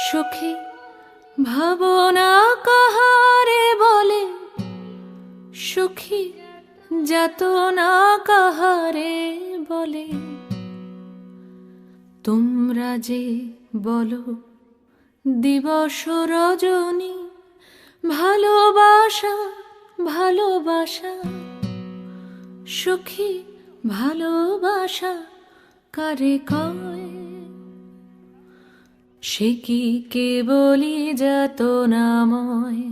সুখী ভাবনা কাহারে বলে, সুখী যাতনা কাহারে বলে। তোমরা যে বলো দিবস রজনী, ভালোবাসা ভালোবাসা। সুখী ভালোবাসা কারে কয়? সে কি কেবলি যাতনাময়,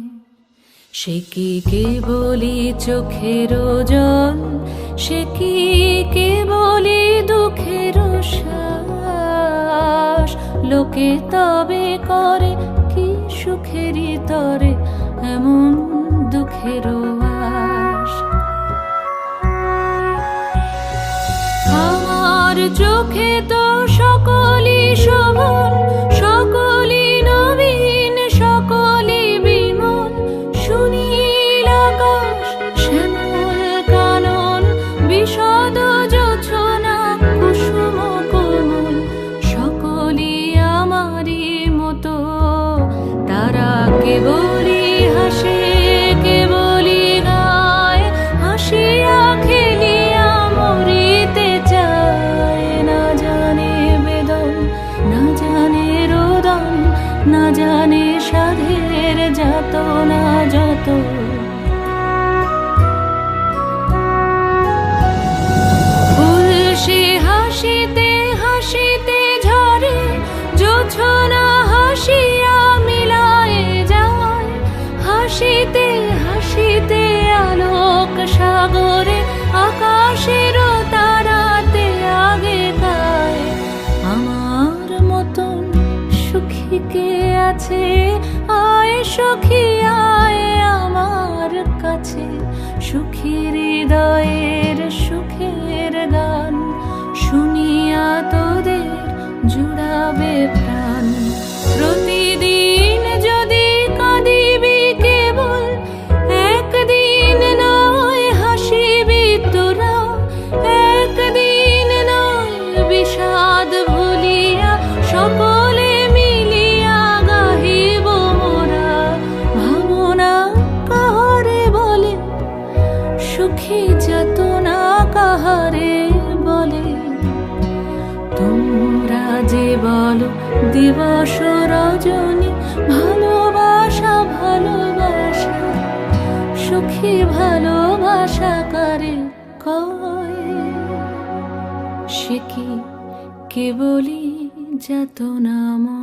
সে কি কেবলি চোখের ওজন, সে কি কেবলি দুঃখের শ্বাস। লোকে তবে করে কি সুখেরই তরে এমন দুঃখের আশ। আমার চোখে তো সকলই শোভন, সকলই নবীন, সকলই বিমল। সুনীল আকাশ, শ্যামল কানন, বিশদ জোছনা, কুসুম কোমল। সকলই আমারই মতো, তারা কেবলই হাসে, কেবলই গায়, হাসিয়া খেলিয়া মরিতে চায়। না জানে বেদন, না জানে রোদন, না জানে সাধের যাতনা যত। ফুল সে হাসিতে হাসিতে ঝরে, জোছনা হাসিয়া মিলায়ে যায়। হাসিতে হাসিতে আলোক সাগরে, আকাশের তারাতে আগে গায়। আমার মতন সুখী কে আছে? আয় সখী আয় আমার কাছে। সুখী হৃদয়ের সুখের গান শুনিয়া তোদের জুড়াবে প্রাণ। প্রতিদিন যদি কাঁদিবি কেবল, একদিন নয় হাসিবি তোরা। একদিন নয় বিষাদ ভুলিয়া, সকলে মিলিয়া গাহিব মোরা। ভাবনা কাহারে বলে, সুখী যাতনা কাহারে বলে। তোমরা যে বলো দিবস রজনী, ভালোবাসা ভালোবাসা। সুখী ভালোবাসা কারে কয়? সে কি কেবলি যাতনাময়।